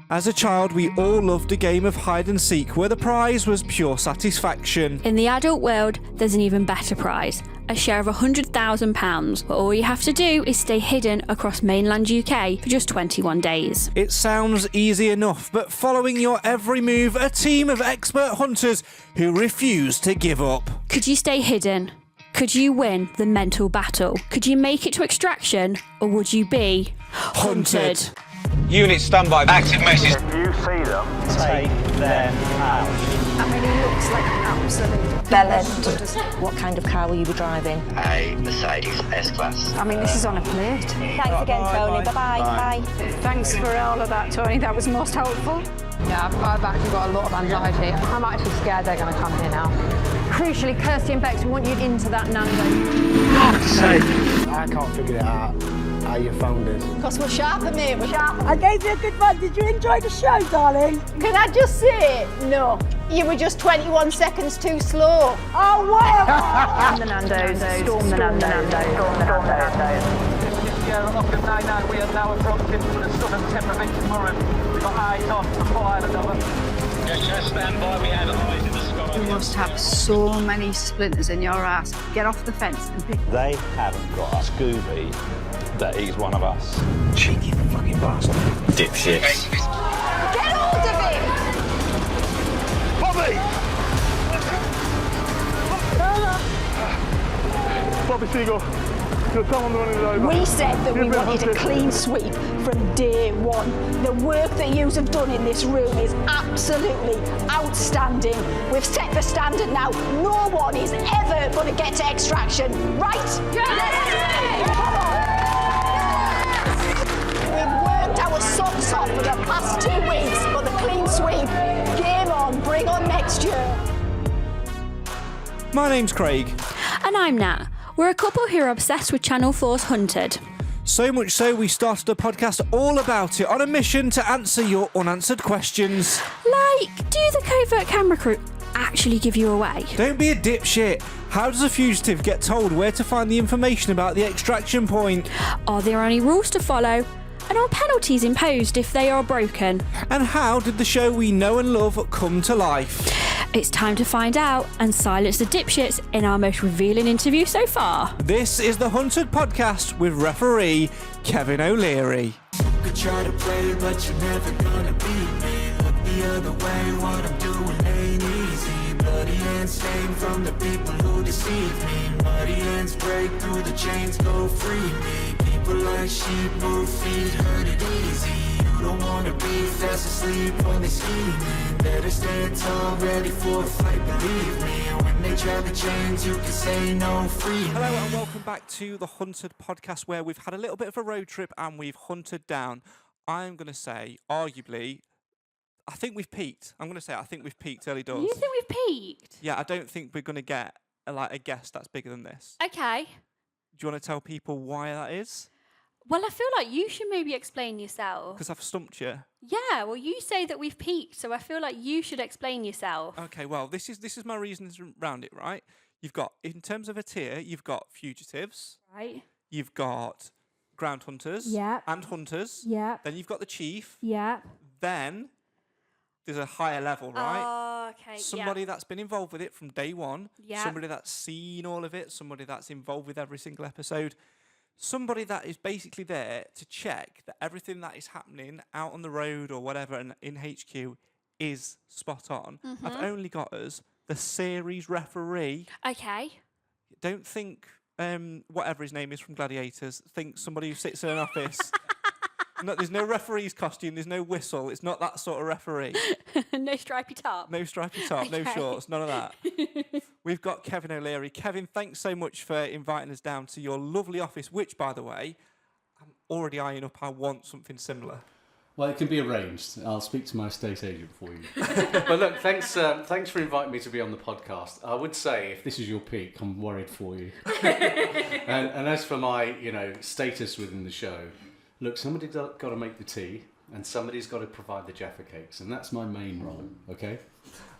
As a child, we all loved a game of hide and seek where the prize was pure satisfaction. In the adult world, there's an even better prize, a share of £100,000, where all you have to do is stay hidden across mainland UK for just 21 days. It sounds easy enough, but following your every move, a team of expert hunters who refuse to give up. Could you stay hidden? Could you win the mental battle? Could you make it to extraction? Or would you be hunted? Unit standby. Active message. If you see them, take them out. I mean, he looks like an absolute bellend. What kind of car will you be driving? A Mercedes S-Class. I mean, this is on a plate. Thanks again, Tony. Bye-bye. Bye. Thanks for all of that, Tony. That was most helpful. Yeah, I've actually got a lot of anxiety. I'm actually scared they're going to come here now. Crucially, Kirsty and Bex, we want you into that Nando. Fuck's sake! I can't figure it out how you found us. Because we're sharper, mate. We're sharper. I gave you a good one. Did you enjoy the show, darling? Can I just say, no. You were just 21 seconds too slow. Oh, wow! Storm the Nando's. Storm the Nando's. Storm the Nando's. Yeah, we are now approaching the southern tip of Victoria. We've got eyes on the full island of it. Just stand by. We have eyes in the sky. You must have so many splinters in your ass. Get off the fence and pick. They haven't got a Scooby that he's one of us. Cheeky fucking bastard. Dipshits. Get hold of him! Bobby Seagull. We said that we wanted a clean sweep from day one. The work that you have done in this room is absolutely outstanding. We've set the standard now. No one is ever going to get to extraction, right? Yes! We've worked our socks off for the past 2 weeks for the clean sweep. Game on, bring on next year. My name's Craig. And I'm Nat. We're a couple who are obsessed with Channel 4's Hunted. So much so we started a podcast all about it on a mission to answer your unanswered questions. Like, do the covert camera crew actually give you away? Don't be a dipshit. How does a fugitive get told where to find the information about the extraction point? Are there any rules to follow? And are penalties imposed if they are broken? And how did the show we know and love come to life? It's time to find out and silence the dipshits in our most revealing interview so far. This is the Hunted Podcast with referee Kevin O'Leary. Could try to play, but you're never gonna beat me. Look the other way, what I'm doing ain't easy. Bloody hands stained from the people who deceive me. Muddy hands break through the chains, go free me. People like sheep move feet, hurt it easy. You don't wanna be fast asleep when they scheming. Better stand tall, ready for a fight, believe me. When they try to change, you can say no, free me. Hello and welcome back to the Hunted Podcast, where we've had a little bit of a road trip and we've hunted down, I'm going to say, arguably, I think we've peaked. I think we've peaked early doors. You think we've peaked? Yeah, I don't think we're going to get a guest that's bigger than this. Okay. Do you want to tell people why that is? Well, I feel like you should maybe explain yourself. Because I've stumped you. Yeah, well, you say that we've peaked, so I feel like you should explain yourself. Okay, well, this is my reasons around it, right? You've got, in terms of a tier, you've got fugitives. Right. You've got ground hunters. Yeah. And hunters. Yeah. Then you've got the chief. Yeah. Then there's a higher level, right? Oh, okay. Somebody that's been involved with it from day one. Yeah. Somebody that's seen all of it. Somebody that's involved with every single episode. Somebody that is basically there to check that everything that is happening out on the road or whatever and in HQ is spot on. Mm-hmm. I've only got us the series referee. Okay. Don't think whatever his name is from Gladiators. Think somebody who sits in an office. No, there's no referee's costume. There's no whistle. It's not that sort of referee. No stripy top. No stripy top. Okay. No shorts. None of that. We've got Kevin O'Leary. Kevin, thanks so much for inviting us down to your lovely office, which, by the way, I'm already eyeing up. I want something similar. Well, it can be arranged. I'll speak to my estate agent for you. But look, thanks for inviting me to be on the podcast. I would say, if this is your peak, I'm worried for you. and as for my, status within the show, look, somebody's got to make the tea, and somebody's got to provide the Jaffa cakes, and that's my main role. Okay.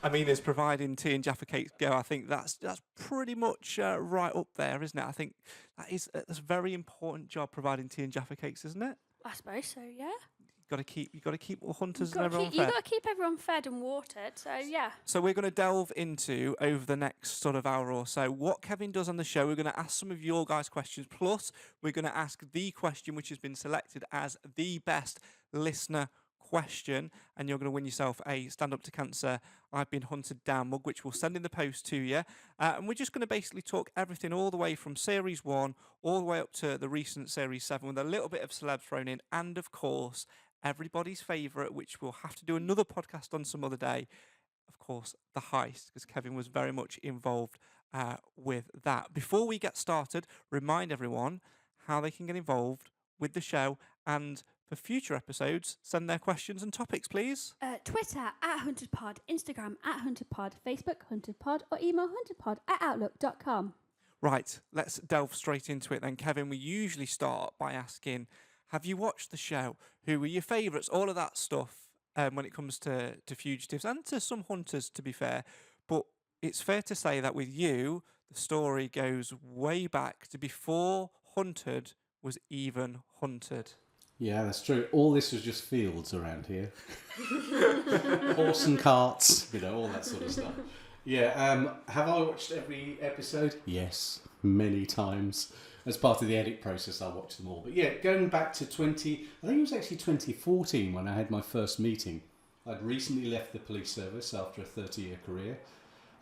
I mean, as providing tea and Jaffa cakes go, I think that's pretty much right up there, isn't it? I think that's a very important job, providing tea and Jaffa cakes, isn't it? I suppose so, yeah. got to keep hunters You've and everyone got fed. to keep everyone fed and watered. So yeah. So we're going to delve into, over the next sort of hour or so, what Kevin does on the show. We're going to ask some of your guys' questions. Plus, we're going to ask the question which has been selected as the best listener question, and you're going to win yourself a Stand Up to Cancer I've Been Hunted Down mug, which we'll send in the post to you. And we're just going to basically talk everything all the way from Series 1 all the way up to the recent Series 7 with a little bit of celeb thrown in, and of course everybody's favourite, which we'll have to do another podcast on some other day, of course, the heist, because Kevin was very much involved with that. Before we get started, remind everyone how they can get involved with the show, and for future episodes, send their questions and topics, please. Twitter @HuntedPod, Instagram @HuntedPod, Facebook HuntedPod, or email huntedpod@outlook.com. Right, let's delve straight into it then. Kevin, we usually start by asking, have you watched the show? Who were your favourites? All of that stuff when it comes to fugitives and to some hunters, to be fair. But it's fair to say that with you, the story goes way back to before Hunted was even hunted. Yeah, that's true. All this was just fields around here. Horse and carts, all that sort of stuff. Yeah, have I watched every episode? Yes, many times. As part of the edit process, I watched them all. But yeah, going back to I think it was actually 2014 when I had my first meeting. I'd recently left the police service after a 30-year career.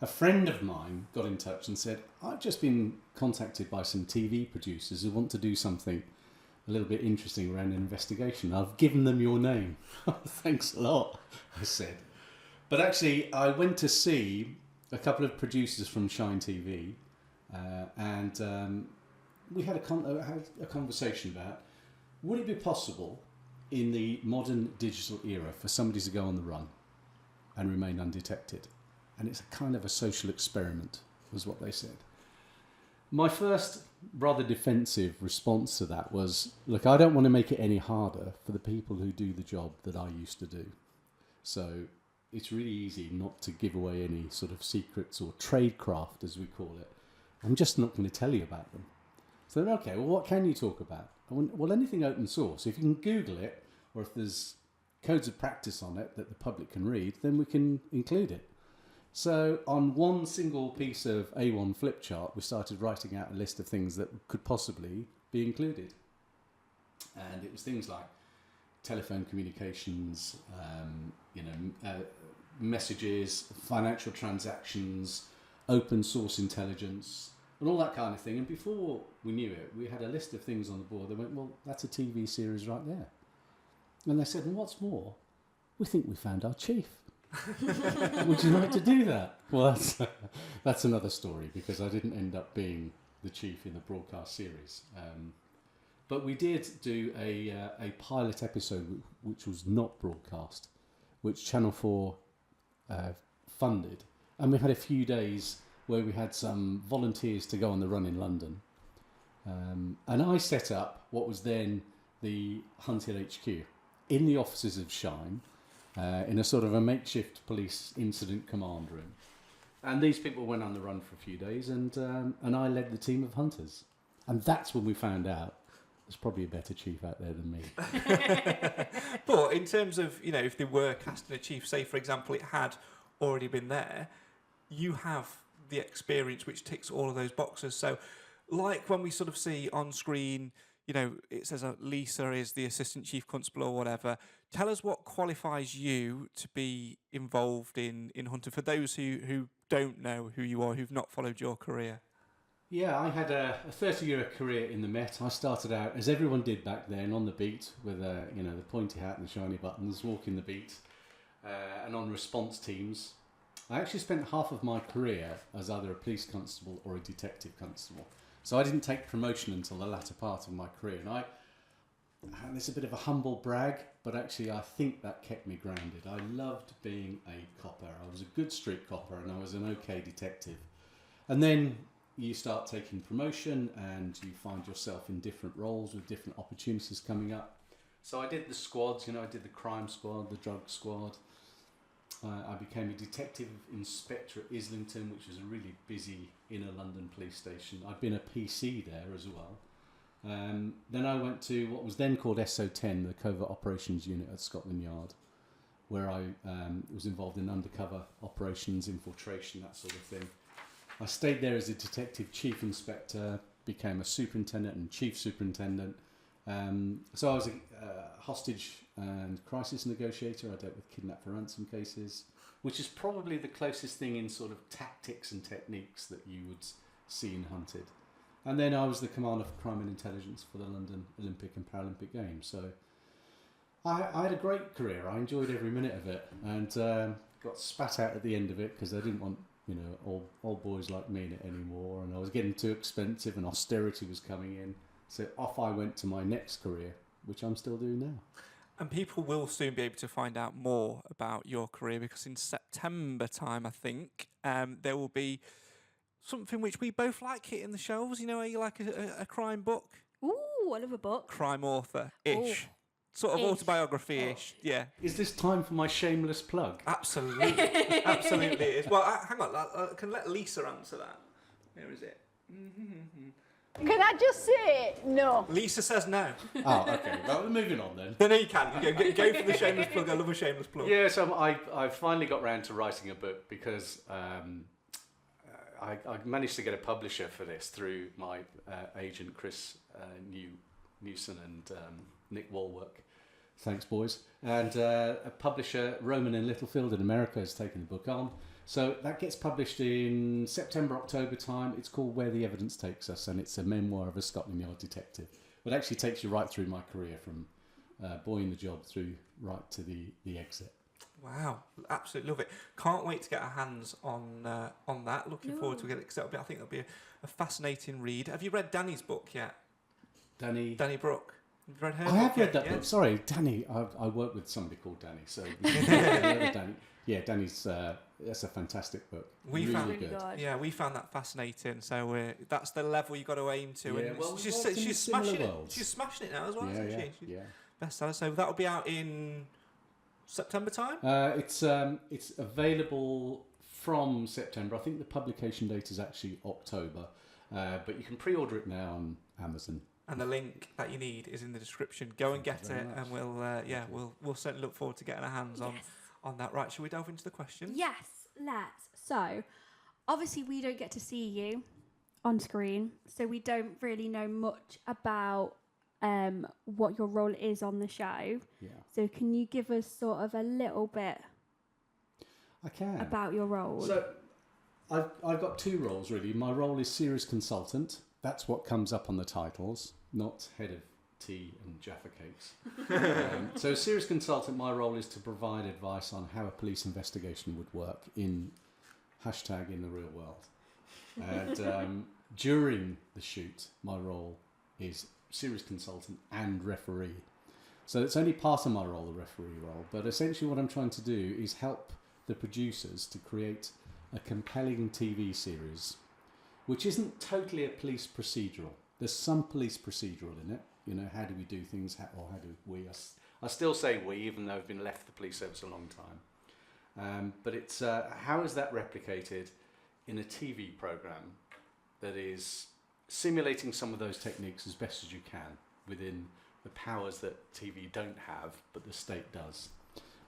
A friend of mine got in touch and said, I've just been contacted by some TV producers who want to do something a little bit interesting around an investigation. I've given them your name. Thanks a lot, I said. But actually, I went to see a couple of producers from Shine TV, and we had a conversation about, would it be possible in the modern digital era for somebody to go on the run and remain undetected? And it's a kind of a social experiment, was what they said. My first rather defensive response to that was, look, I don't want to make it any harder for the people who do the job that I used to do. So it's really easy not to give away any sort of secrets or tradecraft, as we call it. I'm just not going to tell you about them. So then, okay, well, what can you talk about? Well, anything open source. If you can Google it, or if there's codes of practice on it that the public can read, then we can include it. So on one single piece of A1 flip chart, we started writing out a list of things that could possibly be included. And it was things like telephone communications, messages, financial transactions, open source intelligence, and all that kind of thing. And before we knew it, we had a list of things on the board. They went, well, that's a TV series right there. And they said, and what's more, we think we found our chief. Would you like to do that? Well, that's another story, because I didn't end up being the chief in the broadcast series. But we did do a pilot episode which was not broadcast, which Channel 4 funded. And we had a few days where we had some volunteers to go on the run in London. And I set up what was then the Hunt Hill HQ in the offices of Shine, in a sort of a makeshift police incident command room. And these people went on the run for a few days, and I led the team of hunters. And that's when we found out there's probably a better chief out there than me. But in terms of, if they were casting a chief, say, for example, it had already been there, you have the experience which ticks all of those boxes. So like when we sort of see on screen, it says Lisa is the assistant chief constable or whatever. Tell us what qualifies you to be involved in hunting, for those who don't know who you are, who've not followed your career. Yeah, I had a 30-year career in the Met. I started out, as everyone did back then, on the beat with the pointy hat and the shiny buttons, walking the beat, and on response teams. I actually spent half of my career as either a police constable or a detective constable. So I didn't take promotion until the latter part of my career. And it's a bit of a humble brag, but actually I think that kept me grounded. I loved being a copper. I was a good street copper and I was an okay detective. And then you start taking promotion and you find yourself in different roles with different opportunities coming up. So I did the squads, I did the crime squad, the drug squad. I became a detective inspector at Islington, which was a really busy inner London police station. I'd been a PC there as well. Then I went to what was then called SO10, the Covert Operations Unit at Scotland Yard, where I was involved in undercover operations, infiltration, that sort of thing. I stayed there as a detective chief inspector, became a superintendent and chief superintendent. So I was a hostage and crisis negotiator. I dealt with kidnap for ransom cases, which is probably the closest thing in sort of tactics and techniques that you would see in Hunted. And then I was the commander for crime and intelligence for the London Olympic and Paralympic Games. So I had a great career. I enjoyed every minute of it, and got spat out at the end of it because I didn't want, old boys like me in it anymore, and I was getting too expensive and austerity was coming in. So off I went to my next career, which I'm still doing now. And people will soon be able to find out more about your career, because in September time, I think, there will be something which we both like hitting the shelves. Are you like a crime book? Ooh, I love a book. Crime author-ish. Sort of autobiography-ish, yeah. Is this time for my shameless plug? Absolutely. Absolutely it is. Well, hang on. I can let Lisa answer that. Where is it? Can I just say no? Lisa says no. Oh, okay. Well, we're moving on then. Then you can. Go for the shameless plug. I love a shameless plug. Yeah, so I finally got round to writing a book because I managed to get a publisher for this through my agent Chris Newson and Nick Walwork. Thanks, boys. And a publisher, Roman and Littlefield in America, has taken the book on. So that gets published in September, October time. It's called Where the Evidence Takes Us, and it's a memoir of a Scotland Yard detective. It actually takes you right through my career, from boy in the job through right to the exit. Wow, absolutely love it. Can't wait to get our hands on that. Looking forward to it, because I think it'll be a fascinating read. Have you read Danny's book yet? Danny Brooke. Have you read her book? I have read that book. Sorry, Danny. I work with somebody called Danny. So Danny. Yeah, Danny's. That's a fantastic book. We really found good. Yeah, we found that fascinating. So that's the level you got to aim to. Yeah, and well, she's smashing it. worlds. She's smashing it now as well, isn't she? She's Yeah. bestseller. So that'll be out in September time. It's available from September. I think the publication date is actually October, but you can pre-order it now on Amazon. And the link that you need is in the description. Go and get it, and we'll certainly look forward to getting our hands on that. Right, shall we delve into the questions? Yes, let's. So, obviously, we don't get to see you on screen, so we don't really know much about what your role is on the show. Yeah. So, can you give us sort of a little bit? I can. About your role. So, I've got two roles really. My role is series consultant. That's what comes up on the titles, not head of tea and Jaffa cakes. So series consultant, my role is to provide advice on how a police investigation would work in the real world. And during the shoot, my role is series consultant and referee. So it's only part of my role, the referee role, but essentially what I'm trying to do is help the producers to create a compelling TV series which isn't totally a police procedural. There's some police procedural in it. How do we do things, how do we? I still say we, even though I've been left the police service a long time. But it's how is that replicated in a TV program that is simulating some of those techniques as best as you can within the powers that TV don't have, but the state does.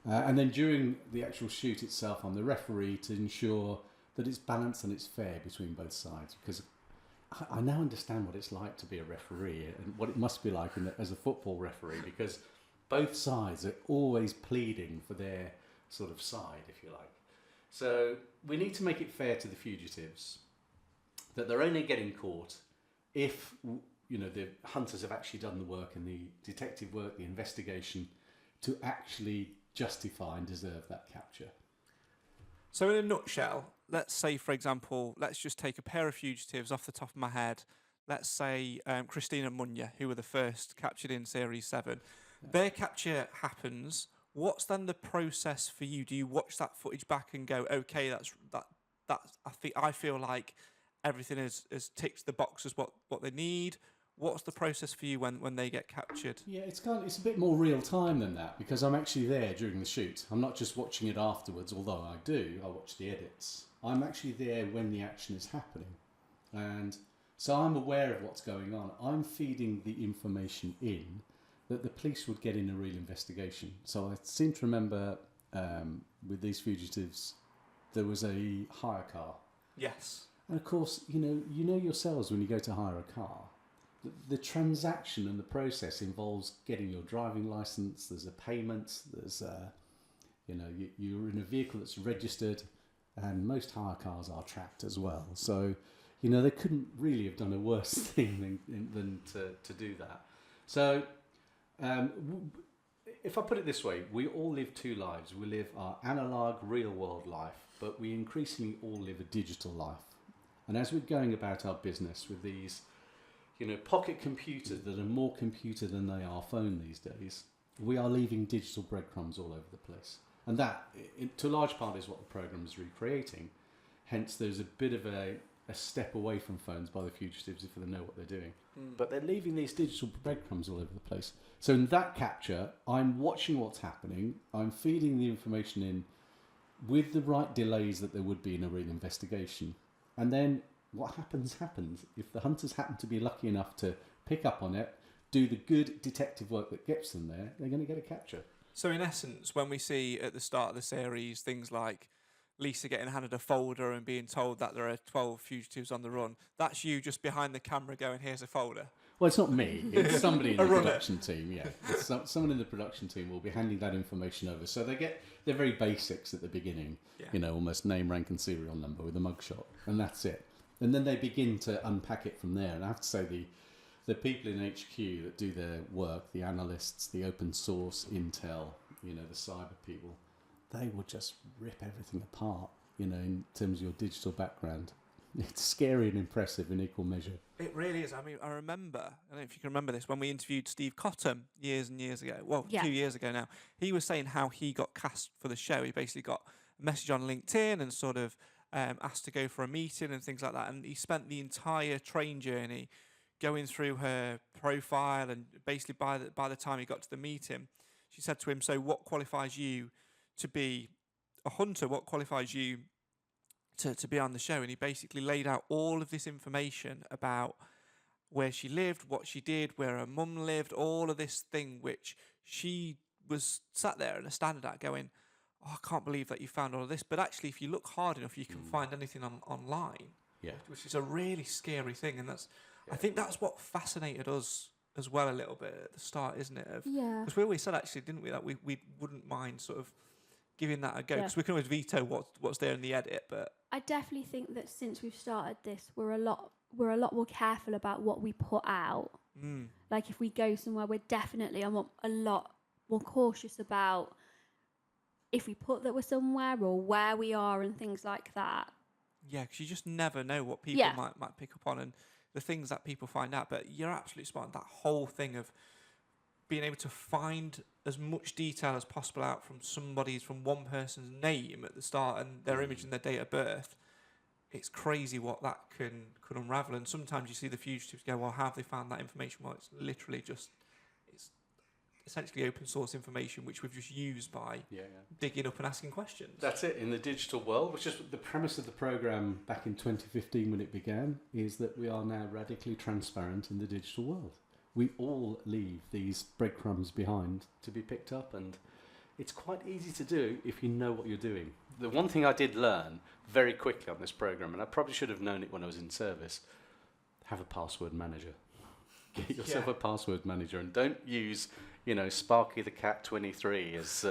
And then during the actual shoot itself, I'm the referee to ensure that it's balanced and it's fair between both sides, because I now understand what it's like to be a referee and what it must be like as a football referee, because both sides are always pleading for their sort of side, if you like. So we need to make it fair to the fugitives, that they're only getting caught if the hunters have actually done the work and the detective work, the investigation, to actually justify and deserve that capture. So in a nutshell, let's say, for example, let's just take a pair of fugitives off the top of my head. Let's say Christina Munya, who were the first captured in Series 7. Yeah. Their capture happens. What's then the process for you? Do you watch that footage back and go, okay, that I feel like everything has ticked the boxes what they need? What's the process for you when they get captured? Yeah, it's a bit more real time than that, because I'm actually there during the shoot. I'm not just watching it afterwards, although I watch the edits. I'm actually there when the action is happening. And So I'm aware of what's going on. I'm feeding the information in that the police would get in a real investigation. So I seem to remember with these fugitives, there was a hire car. Yes. And of course, you know yourselves when you go to hire a car, the transaction and the process involves getting your driving license. There's a payment. There's you're in a vehicle that's registered, and most hire cars are tracked as well. So, they couldn't really have done a worse thing than to do that. So, if I put it this way, we all live two lives. We live our analog, real world life, but we increasingly all live a digital life. And as we're going about our business with these, pocket computers that are more computer than they are phone these days, we are leaving digital breadcrumbs all over the place. And that, to a large part, is what the programme is recreating. Hence, there's a bit of a step away from phones by the fugitives if they know what they're doing. But they're leaving these digital breadcrumbs all over the place. So in that capture, I'm watching what's happening. I'm feeding the information in with the right delays that there would be in a real investigation. And then what happens. If the hunters happen to be lucky enough to pick up on it, do the good detective work that gets them there, they're going to get a capture. So in essence, when we see at the start of the series things like Lisa getting handed a folder and being told that there are 12 fugitives on the run, that's you just behind the camera going, here's a folder. Well, it's not me. It's somebody in the production team, yeah. Someone in the production team will be handing that information over. So they get the very basics at the beginning, almost name, rank and serial number with a mugshot, and that's it. And then they begin to unpack it from there. And I have to say the people in HQ that do their work, the analysts, the open source intel, the cyber people, they will just rip everything apart, in terms of your digital background. It's scary and impressive in equal measure. It really is. I mean, I don't know if you can remember this, when we interviewed Steve Cottam years and years ago, 2 years ago now, he was saying how he got cast for the show. He basically got a message on LinkedIn and sort of asked to go for a meeting and things like that. And he spent the entire train journey going through her profile, and basically by the time he got to the meeting, she said to him, so what qualifies you to be a hunter? What qualifies you to be on the show? And he basically laid out all of this information about where she lived, what she did, where her mum lived, all of this thing which she was sat there and astounded at going, oh, I can't believe that you found all of this. But actually, if you look hard enough, you can find anything online, which is a really scary thing. And I think that's what fascinated us as well a little bit at the start, isn't it? Because we always said, actually, didn't we, that we wouldn't mind sort of giving that a go, because we can always veto what's there in the edit. But I definitely think that since we've started this, we're a lot more careful about what we put out. Like if we go somewhere, we're definitely a lot more cautious about if we put that we're somewhere or where we are and things like that. Yeah, because you just never know what people might pick up on and the things that people find out. But you're absolutely spot on. That whole thing of being able to find as much detail as possible out from one person's name at the start and their image and their date of birth, it's crazy what that could unravel. And sometimes you see the fugitives go, well, how have they found that information? Well, it's literally it's essentially open source information which we've just used by digging up and asking questions. That's it. In the digital world, which is the premise of the programme back in 2015 when it began, is that we are now radically transparent in the digital world. We all leave these breadcrumbs behind to be picked up, and it's quite easy to do if you know what you're doing. The one thing I did learn very quickly on this programme, and I probably should have known it when I was in service, have a password manager. Get yourself a password manager, and don't use, Sparky the Cat 23 as,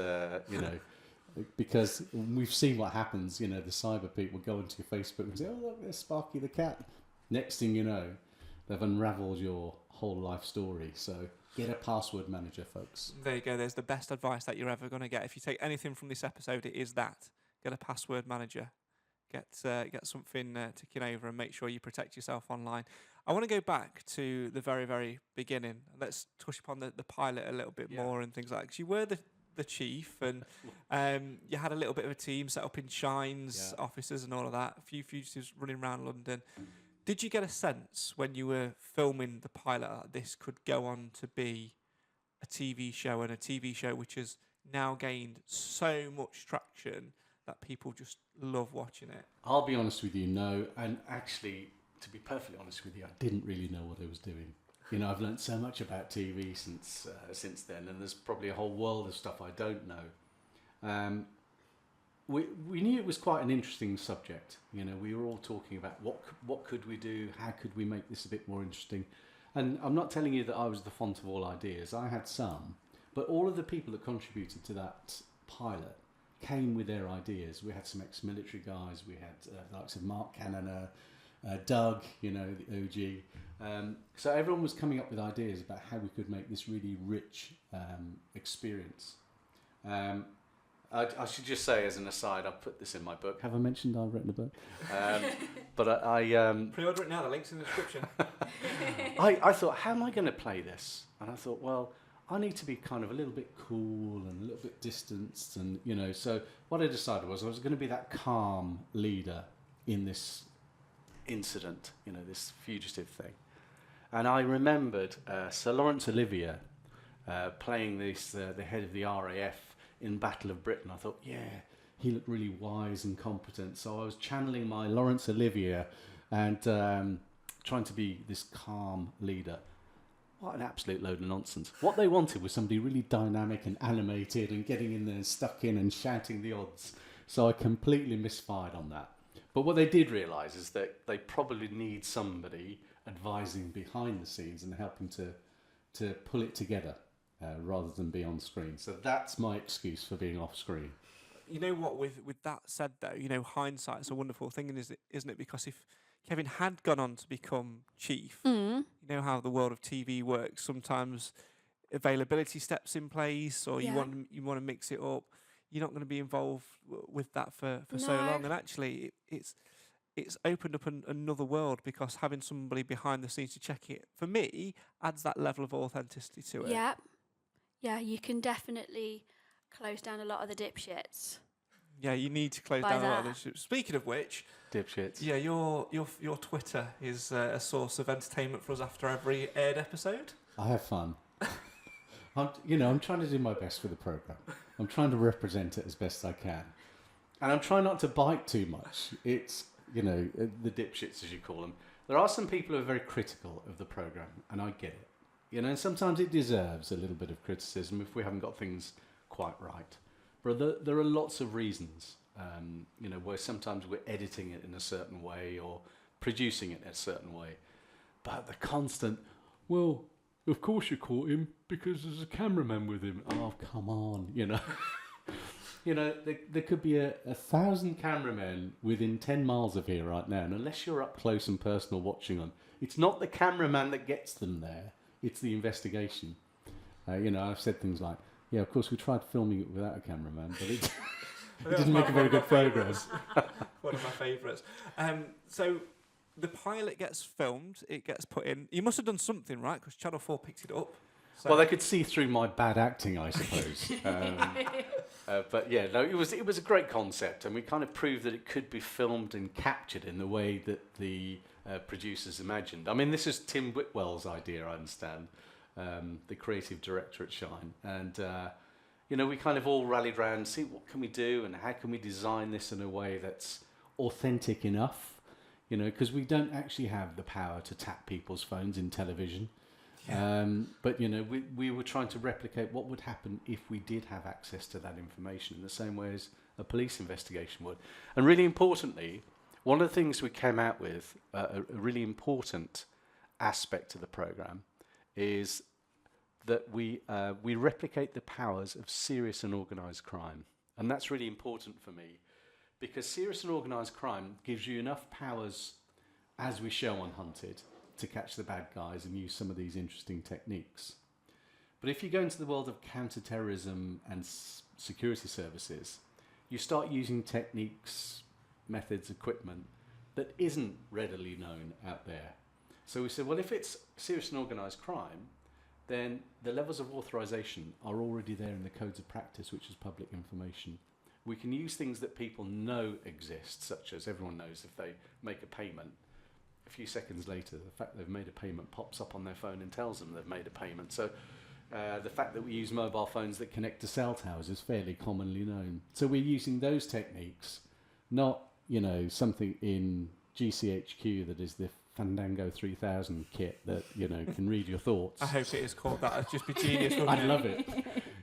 because we've seen what happens. The cyber people go into your Facebook and say, oh, look, there's Sparky the Cat. Next thing you know, they've unravelled your whole life story. So get a password manager, folks. There you go. There's the best advice that you're ever going to get. If you take anything from this episode, it is that. Get a password manager. Get something ticking over and make sure you protect yourself online. I want to go back to the very, very beginning. Let's touch upon the pilot a little bit more and things like that. 'Cause you were the chief, and you had a little bit of a team set up in Shine's offices and all of that. A few fugitives running around London. Did you get a sense when you were filming the pilot that this could go on to be a TV show, and a TV show which has now gained so much traction that people just love watching it? I'll be honest with you, no. And actually, to be perfectly honest with you, I didn't really know what I was doing. You know, I've learnt so much about TV since then, and there's probably a whole world of stuff I don't know. We knew it was quite an interesting subject. You know, we were all talking about what could we do, how could we make this a bit more interesting. And I'm not telling you that I was the font of all ideas. I had some, but all of the people that contributed to that pilot came with their ideas. We had some ex-military guys. We had the likes of Mark Cannoner, Doug, you know, the OG. So everyone was coming up with ideas about how we could make this really rich experience. I should just say, as an aside, I've put this in my book. Have I mentioned I've written a book? But I pre-order it now. The link's in the description. I thought, how am I going to play this? And I thought, well, I need to be kind of a little bit cool and a little bit distanced, and you know. So what I decided was I was going to be that calm leader in this incident, you know, this fugitive thing. And I remembered Sir Laurence Olivier playing this, the head of the RAF in Battle of Britain. I thought, yeah, he looked really wise and competent. So I was channeling my Laurence Olivier and trying to be this calm leader. What an absolute load of nonsense. What they wanted was somebody really dynamic and animated and getting in there and stuck in and shouting the odds. So I completely misfired on that. But what they did realise is that they probably need somebody advising behind the scenes and helping to pull it together rather than be on screen. So that's my excuse for being off screen. You know what, with that said though, you know, hindsight's a wonderful thing, isn't it? Because if Kevin had gone on to become chief, you know how the world of TV works. Sometimes availability steps in place, or you want to mix it up. You're not going to be involved with that for so long, and actually it's opened up another world, because having somebody behind the scenes to check it, for me, adds that level of authenticity to it. Yeah, you can definitely close down a lot of the dipshits. Yeah, you need to close down a lot of the dipshits. Speaking of which, dipshits. Yeah, your Twitter is a source of entertainment for us after every aired episode. I have fun. I'm trying to do my best for the programme. I'm trying to represent it as best I can. And I'm trying not to bite too much. It's, you know, the dipshits, as you call them. There are some people who are very critical of the programme, and I get it. You know, and sometimes it deserves a little bit of criticism if we haven't got things quite right. But there are lots of reasons, you know, where sometimes we're editing it in a certain way or producing it in a certain way. But the constant, well, of course you caught him because there's a cameraman with him. Oh, come on, you know. You know, there could be 1,000 cameramen within 10 miles of here right now, and unless you're up close and personal watching them, it's not the cameraman that gets them there, it's the investigation. You know, I've said things like, yeah, of course we tried filming it without a cameraman, but it didn't make a very good progress. One of my favourites. So the pilot gets filmed, it gets put in. You must have done something, right? Because Channel 4 picked it up. So. Well, they could see through my bad acting, I suppose. But yeah, no, it was a great concept, and we kind of proved that it could be filmed and captured in the way that the producers imagined. I mean, this is Tim Whitwell's idea, I understand, the creative director at Shine, and you know, we kind of all rallied around, see what can we do and how can we design this in a way that's authentic enough, you know, because we don't actually have the power to tap people's phones in television. But you know, we were trying to replicate what would happen if we did have access to that information in the same way as a police investigation would. And really importantly, one of the things we came out with, a really important aspect of the programme, is that we replicate the powers of serious and organised crime. And that's really important for me, because serious and organised crime gives you enough powers, as we show on Hunted, to catch the bad guys and use some of these interesting techniques. But if you go into the world of counter-terrorism and security services, you start using techniques, methods, equipment that isn't readily known out there. So we said, well, if it's serious and organised crime, then the levels of authorisation are already there in the codes of practice, which is public information. We can use things that people know exist, such as everyone knows if they make a payment, a few seconds later, the fact they've made a payment pops up on their phone and tells them they've made a payment. So the fact that we use mobile phones that connect to cell towers is fairly commonly known. So we're using those techniques, not, you know, something in GCHQ that is the Fandango 3000 kit that, you know, can read your thoughts. I hope it is called that. It'd just be genius. I'd love it.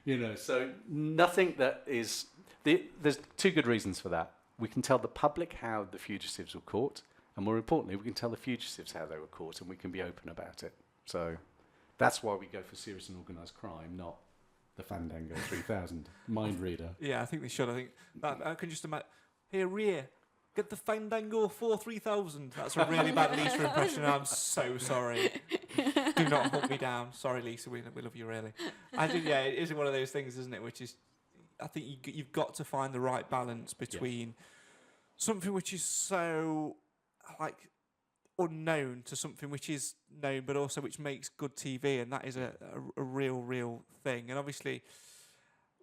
You know, so nothing that is... There's two good reasons for that. We can tell the public how the fugitives were caught, and more importantly, we can tell the fugitives how they were caught, and we can be open about it. So that's why we go for serious and organised crime, not the Fandango 3000 mind reader. Yeah, I think they should. I think that I can just imagine. Hey, Rhea, get the Fandango 3000. That's a really bad Lisa impression. I'm so sorry. Do not hunt me down. Sorry, Lisa. We love you really. I think it is one of those things, isn't it? Which is, I think you've got to find the right balance between something which is so like unknown to something which is known, but also which makes good TV, and that is a real thing. And obviously,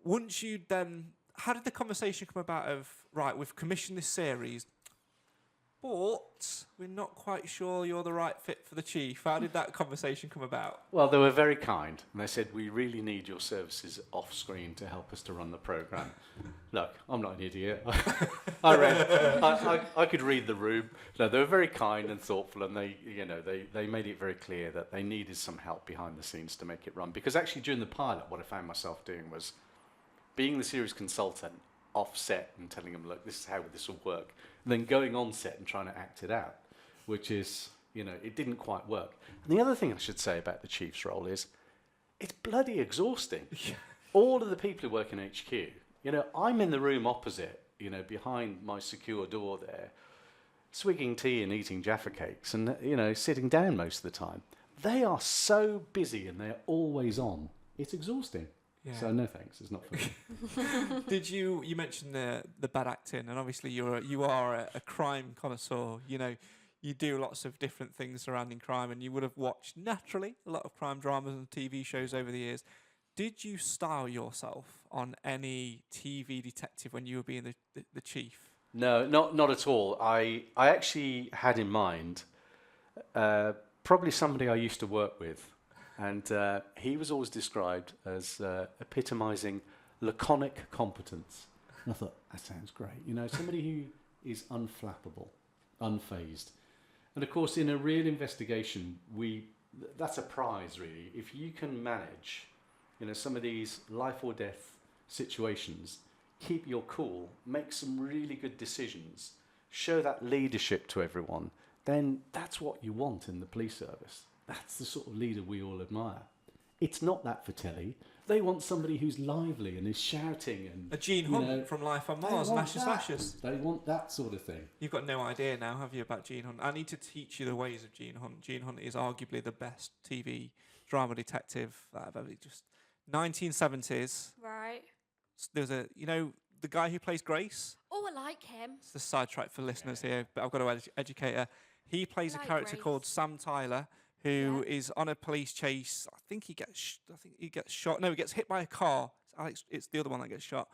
once you then, how did the conversation come about of, right, we've commissioned this series, but we're not quite sure you're the right fit for the chief? How did that conversation come about? Well, they were very kind, and they said, we really need your services off screen to help us to run the programme. Look, I'm not an idiot. I could read the room. No, they were very kind and thoughtful, and they made it very clear that they needed some help behind the scenes to make it run. Because actually during the pilot, what I found myself doing was being the series consultant off set and telling them, look, this is how this will work, and then going on set and trying to act it out, which is, it didn't quite work. And the other thing I should say about the chief's role is it's bloody exhausting. All of the people who work in HQ, I'm in the room opposite, behind my secure door there, swigging tea and eating Jaffa cakes and, sitting down most of the time. They are so busy and they're always on. It's exhausting. Yeah. So no thanks, it's not for me. Did you mentioned the bad acting, and obviously you are a crime connoisseur. You do lots of different things surrounding crime, and you would have watched naturally a lot of crime dramas and TV shows over the years. Did you style yourself on any TV detective when you were being the chief? No, not at all. I actually had in mind probably somebody I used to work with. And he was always described as epitomising laconic competence. And I thought, that sounds great. Somebody who is unflappable, unfazed. And of course, in a real investigation, that's a prize, really. If you can manage, some of these life or death situations, keep your cool, make some really good decisions, show that leadership to everyone, then that's what you want in the police service. That's the sort of leader we all admire. It's not that for telly. They want somebody who's lively and is shouting. And a Gene Hunt from Life on Mars and Ashes Ashes. They want that sort of thing. You've got no idea now, have you, about Gene Hunt? I need to teach you the ways of Gene Hunt. Gene Hunt is arguably the best TV drama detective that I've ever... Just 1970s. Right. There's the guy who plays Grace? Oh, I like him. It's a sidetrack for listeners here, but I've got to educate her. He plays a character called Sam Tyler, who is on a police chase. I think he gets shot. No, he gets hit by a car. It's the other one that gets shot,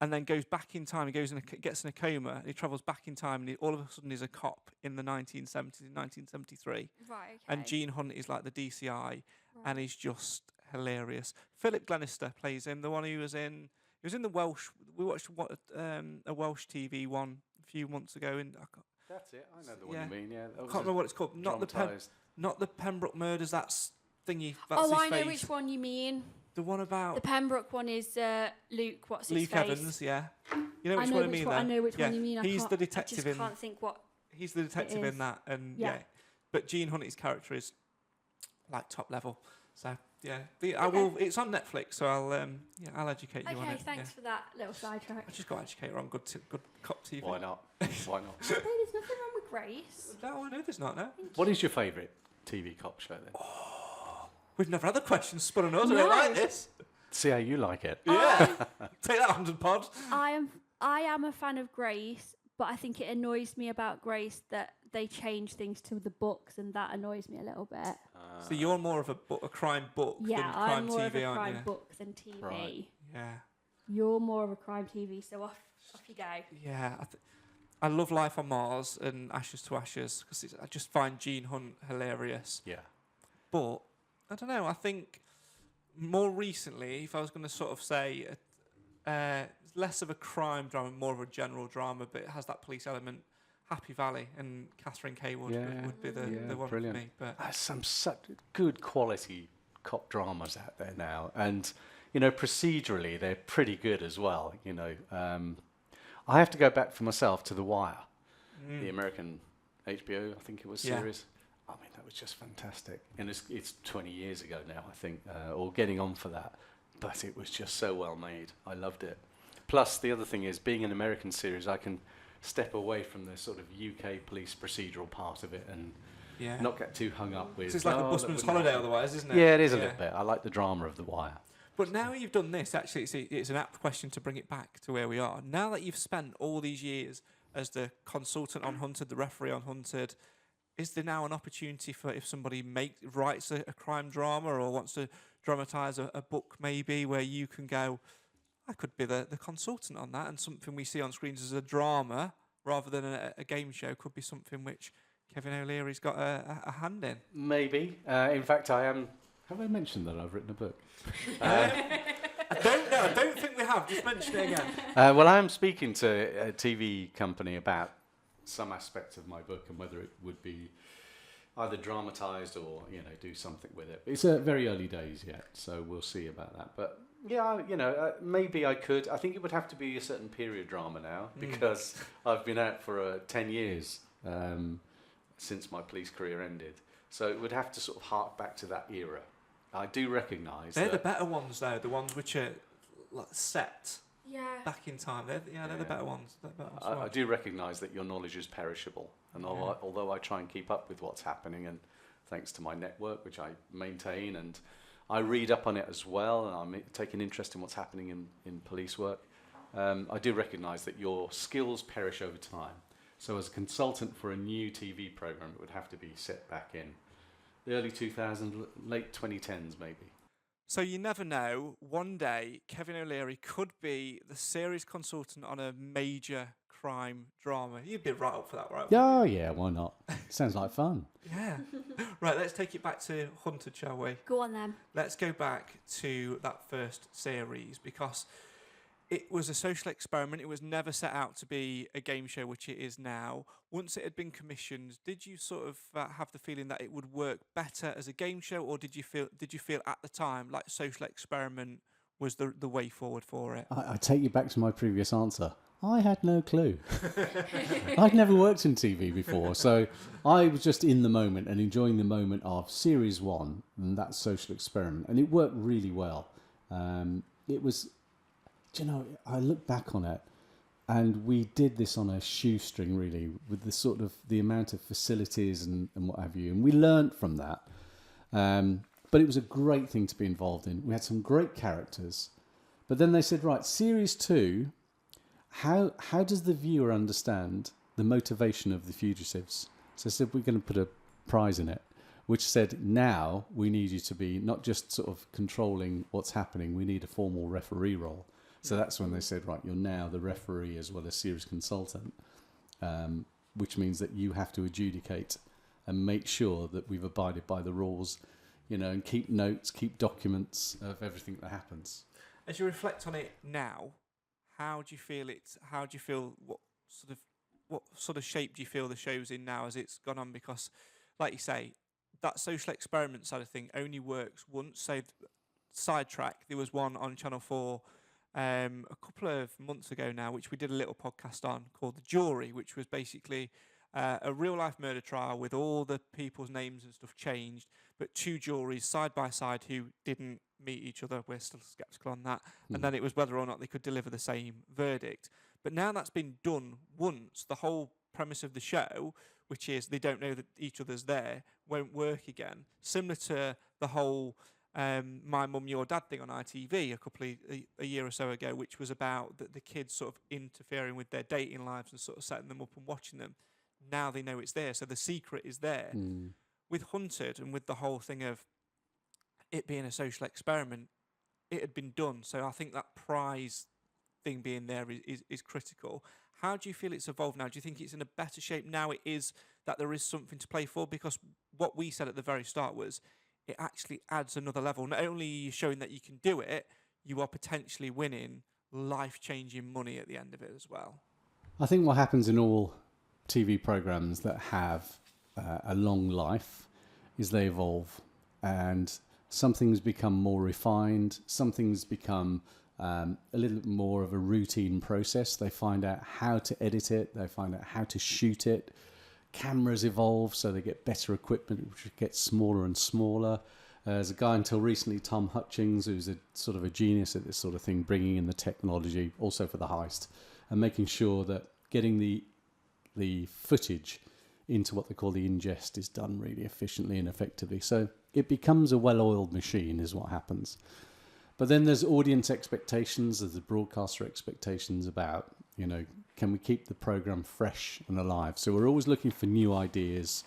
and then goes back in time. He gets in a coma. And he travels back in time, and all of a sudden is a cop in the 1970s, in 1973. Right. Okay. And Gene Hunt is like the DCI, and he's just hilarious. Philip Glenister plays him. The one who was in. He was in the Welsh. We watched a Welsh TV one a few months ago. That's it. I know the one you mean. Yeah. I can't remember what it's called. Not the Pembroke Murders. That's thingy. That's oh, his I know face. which one you mean. The one about the Pembroke one is Luke. What's his Luke face? Evans. Yeah. You know which one I mean. I know which one you mean. He's the detective. I just can't think what. He's the detective in that, and But Gene Hunt's character is like top level. So yeah, I will. It's on Netflix, so I'll educate you on it. Okay, thanks for that little sidetrack. I just got to educate her on good cop TV. Why not? Why not? There's nothing wrong with Grace. No, I know there's not. No. What is your favourite TV cop show then? Oh, we've never had the question spun on us. I don't like this. See how you like it. Yeah. Take that 100 pod. I am a fan of Grace, but I think it annoys me about Grace that they change things to the books, and that annoys me a little bit. So you're more of a crime book than crime TV, I'm more TV, of a crime aren't you? book than TV. Right. Yeah. You're more of a crime TV, so off you go. Yeah, I love Life on Mars and Ashes to Ashes because I just find Gene Hunt hilarious. Yeah. But I don't know. I think more recently, if I was going to sort of say, less of a crime drama, more of a general drama, but it has that police element. Happy Valley, and Catherine Kay would be the one brilliant. for me. But There's some such good quality cop dramas out there now, and you know, procedurally they're pretty good as well. You know, I have to go back for myself to The Wire, the American HBO, I think it was, series. I mean, that was just fantastic. And it's 20 years ago now, I think, or getting on for that. But it was just so well made. I loved it. Plus, the other thing is, being an American series, I can step away from the sort of UK police procedural part of it and not get too hung up with... So it's like a busman's holiday otherwise, isn't it? Yeah, it is a little bit. I like the drama of The Wire. But now you've done this, actually, it's an apt question to bring it back to where we are. Now that you've spent all these years as the consultant on Hunted, the referee on Hunted, is there now an opportunity for, if somebody writes a crime drama or wants to dramatise a book maybe, where you can go, I could be the consultant on that, and something we see on screens as a drama rather than a game show could be something which Kevin O'Leary's got a hand in? Maybe. In fact, I am... Have I mentioned that I've written a book? I don't think we have. Just mention it again. Well, I am speaking to a TV company about some aspects of my book and whether it would be either dramatised or, you know, do something with it. It's very early days yet, so we'll see about that. But yeah, you know, maybe I could. I think it would have to be a certain period drama now, because I've been out for 10 years since my police career ended. So it would have to sort of hark back to that era. I do recognise they're the better ones, though. The ones which are like set back in time. They're the better ones. I do recognise that your knowledge is perishable, and although I try and keep up with what's happening, and thanks to my network, which I maintain, and I read up on it as well, and I'm taking interest in what's happening in police work, I do recognise that your skills perish over time. So as a consultant for a new TV programme, it would have to be set back in the early 2000s, late 2010s maybe. So you never know. One day, Kevin O'Leary could be the series consultant on a major crime drama. You'd be right up for that, right? Oh, yeah, why not? Sounds like fun. Yeah. Right, let's take it back to Hunted, shall we? Go on then. Let's go back to that first series, because it was a social experiment. It was never set out to be a game show, which it is now. Once it had been commissioned, did you sort of have the feeling that it would work better as a game show, or did you feel at the time like social experiment was the way forward for it? I take you back to my previous answer. I had no clue. I'd never worked in TV before, so I was just in the moment and enjoying the moment of Series 1 and that social experiment, and it worked really well. It was... Do you know, I look back on it, and we did this on a shoestring, really, with the sort of the amount of facilities and what have you, and we learnt from that. But it was a great thing to be involved in. We had some great characters, but then they said, right, Series 2, how does the viewer understand the motivation of the fugitives? So I said, we're going to put a prize in it, which said, now we need you to be not just sort of controlling what's happening, we need a formal referee role. So that's when they said, right, you're now the referee as well as series consultant, which means that you have to adjudicate and make sure that we've abided by the rules, you know, and keep notes, keep documents of everything that happens. As you reflect on it now, how do you feel it? How do you feel? What sort of shape do you feel the show's in now as it's gone on? Because, like you say, that social experiment side of thing only works once. So, sidetrack. There was one on Channel 4 a couple of months ago now, which we did a little podcast on, called The Jury, which was basically a real-life murder trial with all the people's names and stuff changed, but two juries side by side who didn't meet each other. We're still sceptical on that. And then it was whether or not they could deliver the same verdict. But now that's been done once, the whole premise of the show, which is they don't know that each other's there, won't work again. Similar to the whole My Mum, Your Dad thing on ITV a year or so ago, which was about the kids sort of interfering with their dating lives and sort of setting them up and watching them. Now they know it's there, so the secret is there. With Hunted and with the whole thing of it being a social experiment, it had been done. So I think that prize thing being there is critical. How do you feel it's evolved now? Do you think it's in a better shape now? It is that there is something to play for, because what we said at the very start was it actually adds another level. Not only are you showing that you can do it, you are potentially winning life-changing money at the end of it as well. I think what happens in all TV programs that have a long life is they evolve, and some things become more refined, some things become a little bit more of a routine process. They find out how to edit it, they find out how to shoot it. Cameras evolve, so they get better equipment, which gets smaller and smaller. There's a guy until recently, Tom Hutchings, who's a sort of a genius at this sort of thing, bringing in the technology also for the heist and making sure that getting the footage into what they call the ingest is done really efficiently and effectively. So it becomes a well-oiled machine is what happens. But then there's audience expectations, there's the broadcaster expectations about, can we keep the program fresh and alive? So we're always looking for new ideas,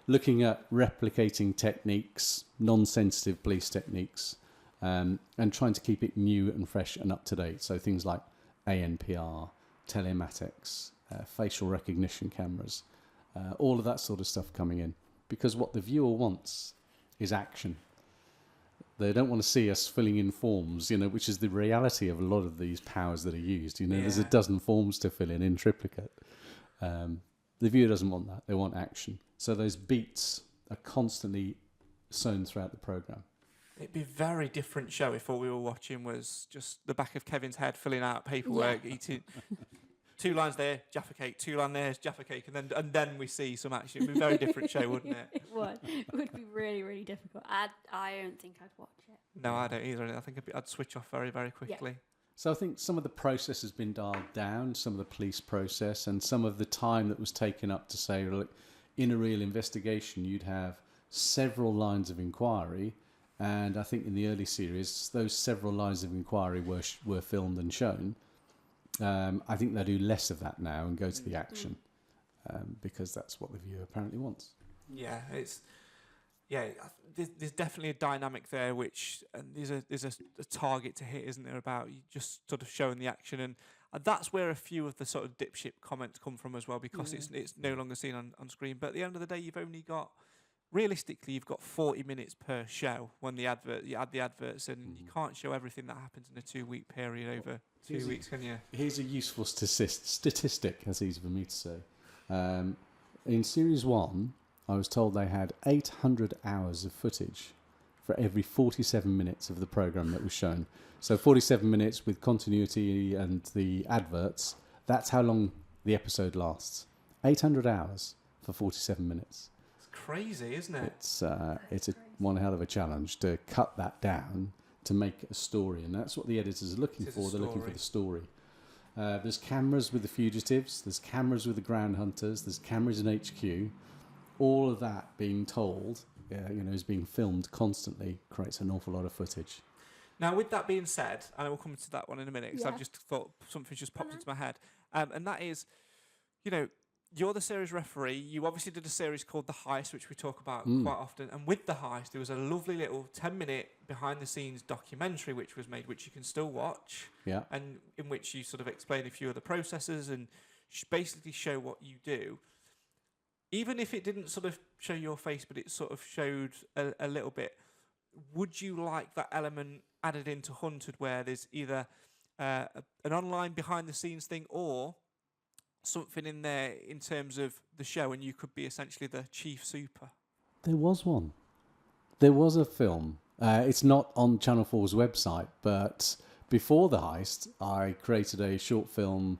looking at replicating techniques, non-sensitive police techniques, and trying to keep it new and fresh and up to date. So things like ANPR, telematics, facial recognition cameras, all of that sort of stuff coming in. Because what the viewer wants is action. They don't want to see us filling in forms, which is the reality of a lot of these powers that are used. There's a dozen forms to fill in triplicate. The viewer doesn't want that. They want action. So those beats are constantly sown throughout the programme. It'd be a very different show if all we were watching was just the back of Kevin's head filling out paperwork, eating 2 lines there, Jaffa cake, 2 lines there, Jaffa cake, and then we see some action. It'd be a very different show, wouldn't it? It would. It would be really, really difficult. I don't think I'd watch it. No, I don't either. I think I'd switch off very, very quickly. Yeah. So I think some of the process has been dialed down, some of the police process, and some of the time that was taken up to say, look, in a real investigation, you'd have several lines of inquiry. And I think in the early series, those several lines of inquiry were filmed and shown. I think they do less of that now and go to the action because that's what the viewer apparently wants. Yeah, there's definitely a dynamic there, which there's a target to hit, isn't there? About you just sort of showing the action, and that's where a few of the sort of dipshit comments come from as well, because it's no longer seen on screen. But at the end of the day, you've got 40 minutes per show when you add the adverts, and you can't show everything that happens in a 2-week period over 2 weeks, can you? Here's a useful statistic, as easy for me to say. In Series 1, I was told they had 800 hours of footage for every 47 minutes of the programme that was shown. So 47 minutes with continuity and the adverts, that's how long the episode lasts. 800 hours for 47 minutes. Crazy, isn't it? It's one hell of a challenge to cut that down to make a story, and that's what the editors are looking for. They're looking for the story. There's cameras with the fugitives, there's cameras with the ground hunters, there's cameras in HQ. All of that being told, is being filmed constantly, creates an awful lot of footage. Now, with that being said, and I will come to that one in a minute, because I've just thought something just popped into my head, and that is, you're the series referee. You obviously did a series called The Heist, which we talk about quite often. And with The Heist, there was a lovely little 10-minute behind-the-scenes documentary which was made, which you can still watch. Yeah. And in which you sort of explain a few of the processes and basically show what you do. Even if it didn't sort of show your face, but it sort of showed a little bit, would you like that element added into Hunted, where there's either an online behind-the-scenes thing or something in there in terms of the show, and you could be essentially the chief super? There was one. There was a film. It's not on Channel 4's website, but before The Heist, I created a short film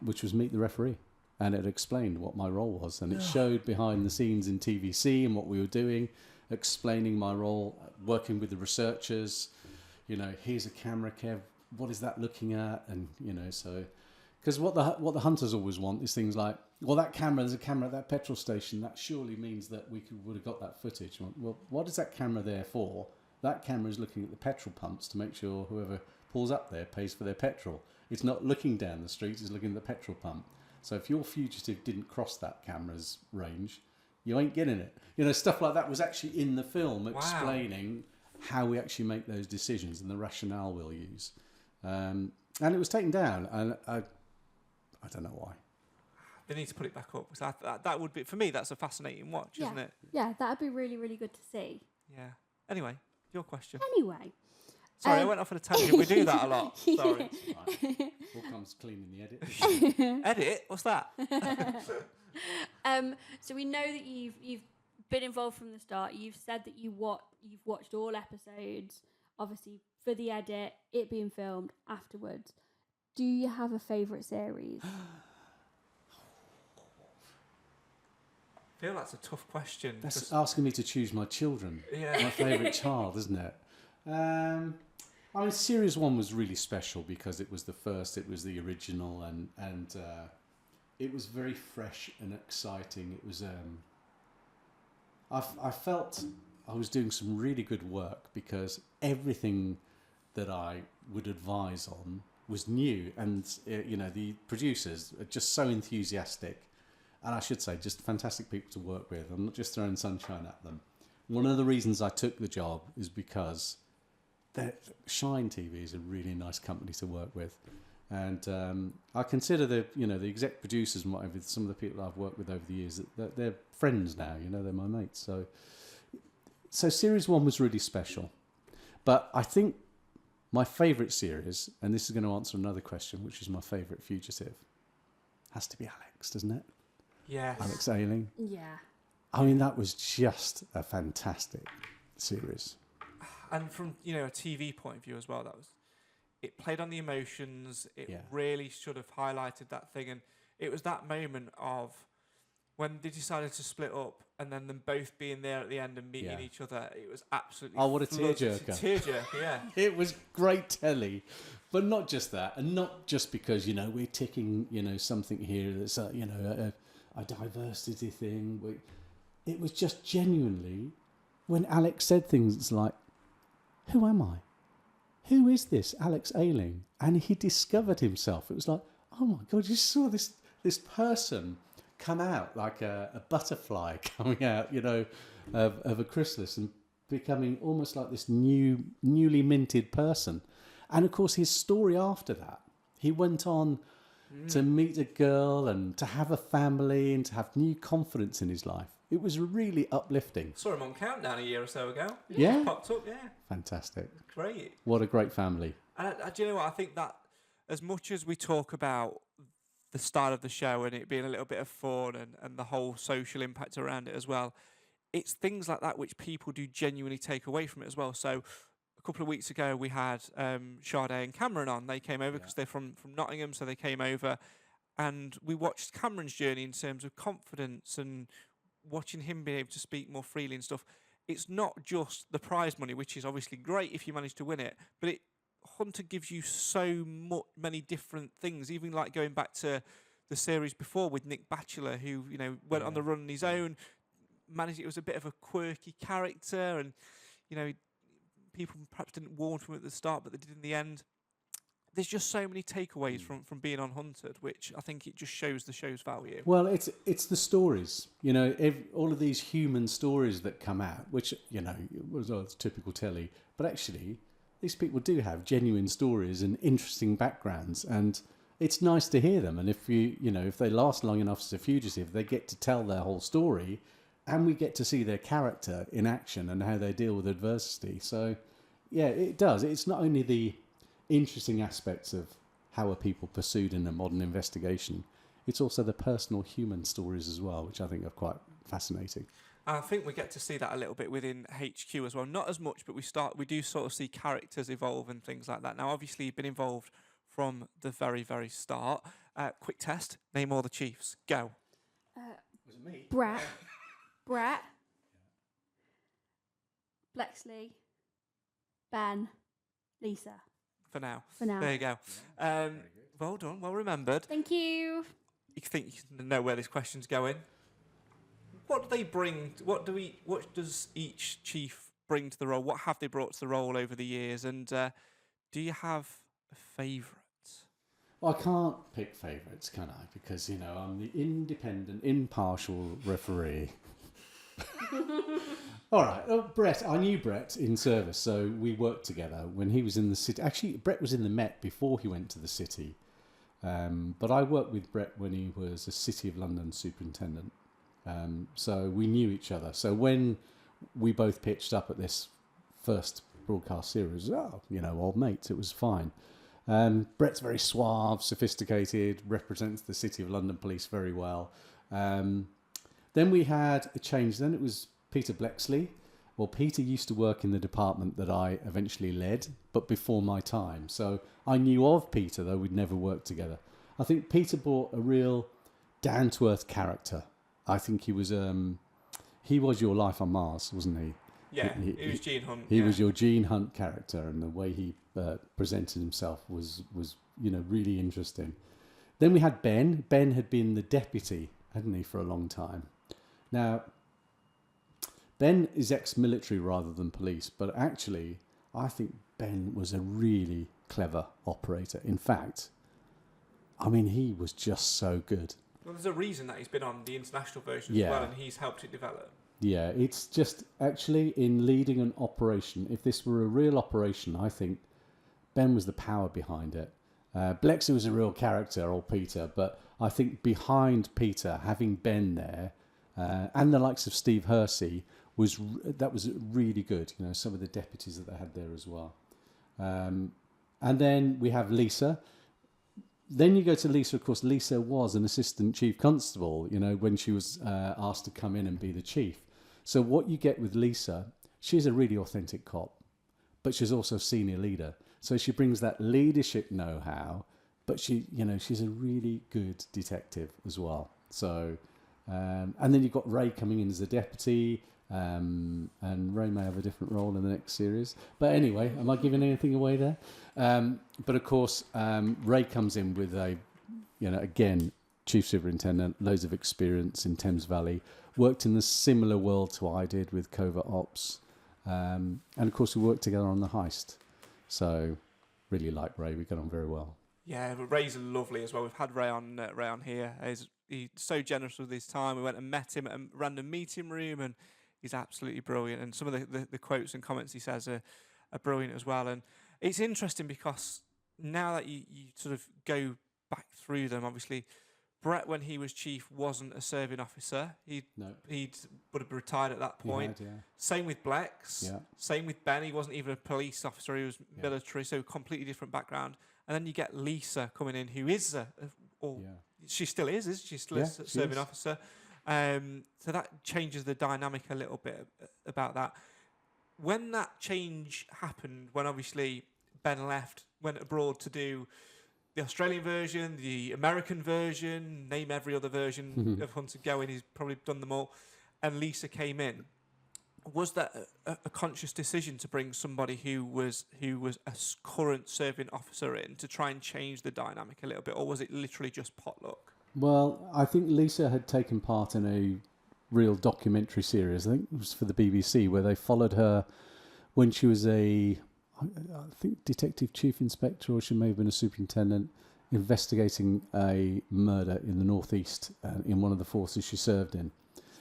which was Meet the Referee, and it explained what my role was, and it showed behind the scenes in TVC and what we were doing, explaining my role, working with the researchers. Here's a camera, Kev. What is that looking at? And so. Because what the hunters always want is things like, well, there's a camera at that petrol station. That surely means that we would have got that footage. Well, what is that camera there for? That camera is looking at the petrol pumps to make sure whoever pulls up there pays for their petrol. It's not looking down the street, it's looking at the petrol pump. So if your fugitive didn't cross that camera's range, you ain't getting it. Stuff like that was actually in the film, explaining how we actually make those decisions and the rationale we'll use. And it was taken down, and I don't know why. They need to put it back up, because that would be, for me, that's a fascinating watch, isn't it? Yeah, that'd be really, really good to see. Yeah. Anyway, your question. Anyway, Sorry, I went off on a tangent. We do that a lot. Sorry. Right. All comes clean in the edit. Edit? What's that? So we know that you've been involved from the start. You've said that you've watched all episodes, obviously for the edit, it being filmed afterwards. Do you have a favourite series? I feel that's a tough question. That's asking me to choose my children. Yeah. My favourite child, isn't it? I mean, Series 1 was really special because it was the first, it was the original, and it was very fresh and exciting. It was, I felt I was doing some really good work because everything that I would advise on was new, and the producers are just so enthusiastic, and I should say just fantastic people to work with. I'm not just throwing sunshine at them. One of the reasons I took the job is because Shine TV is a really nice company to work with, and I consider the exec producers and whatever, some of the people I've worked with over the years, that they're friends now. They're my mates. So Series 1 was really special, but I think my favourite series, and this is going to answer another question, which is my favourite fugitive, has to be Alex, doesn't it? Yes. Alex Ailing. Yeah. I mean, that was just a fantastic series. And from a TV point of view as well, it played on the emotions. It really should have highlighted that thing, and it was that moment of when they decided to split up, and then them both being there at the end and meeting each other. It was absolutely what a tearjerker! Tearjerker, yeah. It was great telly, but not just that, and not just because we're ticking something here that's a diversity thing. It was just genuinely when Alex said things like, "Who am I? Who is this Alex Ailing?" And he discovered himself. It was like, oh my God, you saw this person come out like a butterfly coming out, of a chrysalis and becoming almost like this newly minted person. And of course, his story after that, he went on to meet a girl and to have a family and to have new confidence in his life. It was really uplifting. Saw him on Countdown a year or so ago. Yeah. Popped up, yeah. Fantastic. Great. What a great family. And do you know what? I think that as much as we talk about the start of the show and it being a little bit of fun and the whole social impact around it as well, it's things like that which people do genuinely take away from it as well. So a couple of weeks ago we had Sade and Cameron on. They came over because they're from Nottingham, so they came over, and we watched Cameron's journey in terms of confidence and watching him be able to speak more freely and stuff. It's not just the prize money, which is obviously great if you manage to win it, but Hunter gives you so many different things, even like going back to the series before with Nick Batchelor, who went on the run on his own, managed. It was a bit of a quirky character, and people perhaps didn't warn to him at the start, but they did in the end. There's just so many takeaways from being on Hunted, which I think it just shows the show's value. Well, it's the stories, all of these human stories that come out, which was typical telly, but actually these people do have genuine stories and interesting backgrounds, and it's nice to hear them. And if if they last long enough as a fugitive, they get to tell their whole story, and we get to see their character in action and how they deal with adversity. So, yeah, it does. It's not only the interesting aspects of how are people pursued in a modern investigation, it's also the personal human stories as well, which I think are quite fascinating. I think we get to see that a little bit within HQ as well. Not as much, but we do sort of see characters evolve and things like that. Now, obviously, you've been involved from the very, very start. Quick test, name all the chiefs. Go. Was it me? Brett, Blexley, Ben, Lisa. For now. There you go. Well done, well remembered. Thank you. You think you know where this question's going? What do they bring? What does each chief bring to the role? What have they brought to the role over the years? And do you have a favourite? Well, I can't pick favourites, can I? Because I'm the independent, impartial referee. All right, Brett. I knew Brett in service, so we worked together when he was in the city. Actually, Brett was in the Met before he went to the city, but I worked with Brett when he was a City of London superintendent. So we knew each other. So when we both pitched up at this first broadcast series. Oh, old mates, it was fine. Brett's very suave, sophisticated, represents the City of London Police very well. Then we had a change. Then it was Peter Blexley. Well, Peter used to work in the department that I eventually led, but before my time. So I knew of Peter, though we'd never worked together. I think Peter brought a real down-to-earth character. I think he was your Life on Mars, wasn't he? Yeah, he was Gene Hunt. He was your Gene Hunt character, and the way he presented himself was really interesting. Then we had Ben. Ben had been the deputy, hadn't he, for a long time. Now, Ben is ex-military rather than police, but actually, I think Ben was a really clever operator. In fact, I mean, he was just so good. Well, there's a reason that he's been on the international version as well, and he's helped it develop. Yeah, it's just actually in leading an operation, if this were a real operation, I think Ben was the power behind it. Blexley was a real character, or Peter, but I think behind Peter, having Ben there, and the likes of Steve Hersey, was really good. Some of the deputies that they had there as well. And then we have Lisa. Then you go to Lisa. Of course, Lisa was an assistant chief constable, when she was asked to come in and be the chief. So what you get with Lisa, she's a really authentic cop, but she's also a senior leader. So she brings that leadership know-how, but she's a really good detective as well. So, and then you've got Ray coming in as a deputy, and Ray may have a different role in the next series. But anyway, am I giving anything away there? But of course, Ray comes in with again, chief superintendent, loads of experience in Thames Valley, worked in the similar world to I did with covert ops, and of course we worked together on the heist. So really like Ray, we got on very well. Yeah, but Ray's lovely as well. We've had Ray on here. He's so generous with his time. We went and met him at a random meeting room, and he's absolutely brilliant. And some of the quotes and comments he says are brilliant as well. And it's interesting because now that you sort of go back through them, obviously, Brett, when he was chief, wasn't a serving officer. He'd would have retired at that point. Same with Blex. Yeah. Same with Ben. He wasn't even a police officer. He was military, so completely different background. And then you get Lisa coming in, who is she still is, isn't she? Still is a serving officer. So that changes the dynamic a little bit about that. When that change happened, when obviously Ben went abroad to do the Australian version, the American version, name every other version of Hunter going, he's probably done them all, and Lisa came in. Was that a conscious decision to bring somebody who was a current serving officer in to try and change the dynamic a little bit, or was it literally just potluck? Well, I think Lisa had taken part in a real documentary series. I think it was for the BBC, where they followed her when she was I think detective chief inspector, or she may have been a superintendent, investigating a murder in the northeast in one of the forces she served in.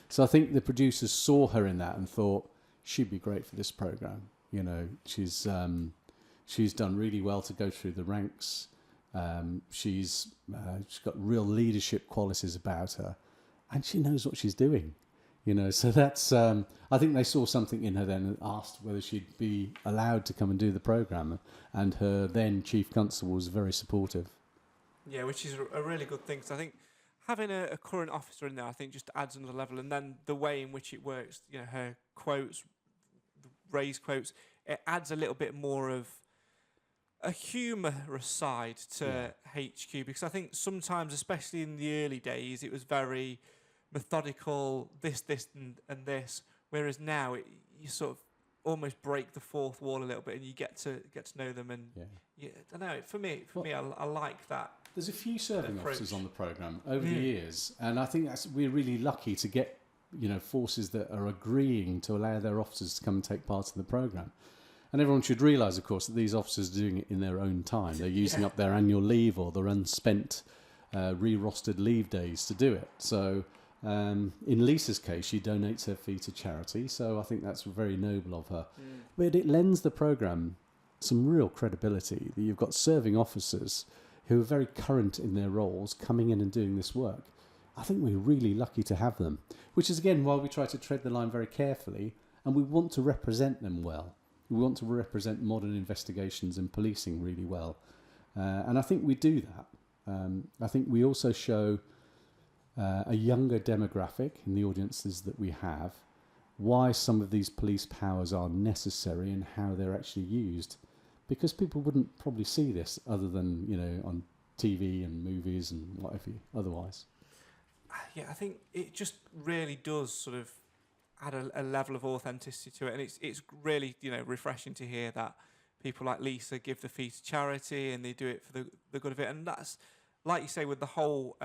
So I think the producers saw her in that and thought she'd be great for this program. She's done really well to go through the ranks. She's got real leadership qualities about her, and she knows what she's doing. So that's I think they saw something in her then and asked whether she'd be allowed to come and do the program, and her then chief constable was very supportive. Yeah, which is a really good thing. So I think having a current officer in there, I think, just adds another level. And then the way in which it works, her quotes, Ray's quotes, it adds a little bit more of a humorous side to HQ, because I think sometimes, especially in the early days, it was very methodical, this and this, whereas now you sort of almost break the fourth wall a little bit, and you get to know them. And I don't know, for me, I like that. There's a few serving officers on the programme over the years, and I think we're really lucky to get forces that are agreeing to allow their officers to come and take part in the programme. And everyone should realise, of course, that these officers are doing it in their own time. They're using up their annual leave or their unspent re-rostered leave days to do it. So in Lisa's case, she donates her fee to charity, so I think that's very noble of her. But it lends the programme some real credibility that you've got serving officers who are very current in their roles coming in and doing this work. I think we're really lucky to have them, which is, again, why we try to tread the line very carefully, and we want to represent them well. We want to represent modern investigations and policing really well. And I think we do that. I think we also show a younger demographic in the audiences that we have, why some of these police powers are necessary and how they're actually used. Because people wouldn't probably see this other than, on TV and movies and whatever otherwise. Yeah, I think it just really does sort of add a level of authenticity to it, and it's really refreshing to hear that people like Lisa give the fee to charity and they do it for the good of it, and that's like you say with the whole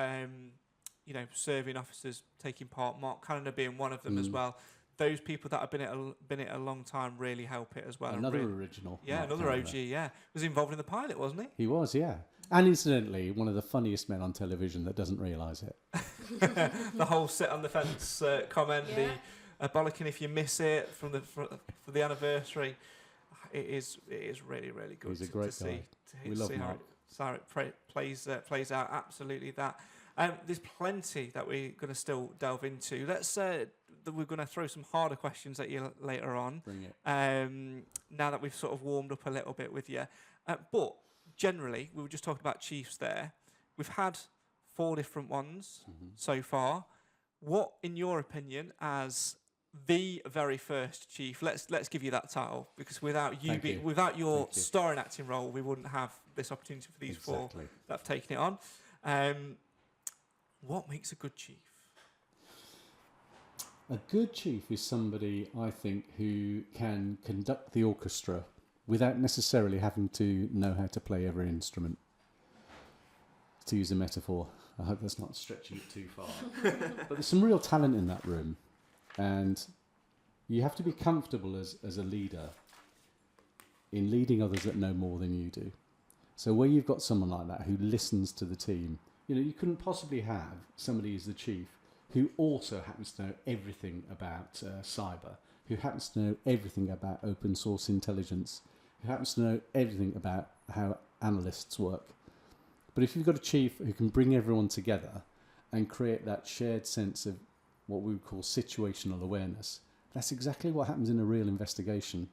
serving officers taking part, Mark Canada being one of them as well. Those people that have been it a long time really help it as well. Another original. Yeah, Mark another Canada. OG. Yeah, was involved in the pilot, wasn't he? He was, yeah. And incidentally, one of the funniest men on television that doesn't realise it. The whole sit on the fence comment, the bollocking if you miss it for the anniversary. It is really, really good. He's a great guy. We love Mark. How it plays out. Absolutely that. There's plenty that we're going to still delve into. We're going to throw some harder questions at you later on. Bring it. Now that we've sort of warmed up a little bit with you. But generally, we were just talking about chiefs there. We've had 4 different ones so far. What, in your opinion, as the very first chief, let's give you that title, because without your starring acting role, we wouldn't have this opportunity for these 4 that have taken it on. What makes a good chief? A good chief is somebody, I think, who can conduct the orchestra without necessarily having to know how to play every instrument. To use a metaphor, I hope that's not stretching it too far. But there's some real talent in that room, and you have to be comfortable as a leader in leading others that know more than you do. So where you've got someone like that who listens to the team, you couldn't possibly have somebody as the chief who also happens to know everything about cyber, who happens to know everything about open source intelligence, who happens to know everything about how analysts work. But if you've got a chief who can bring everyone together and create that shared sense of what we would call situational awareness, that's exactly what happens in a real investigation.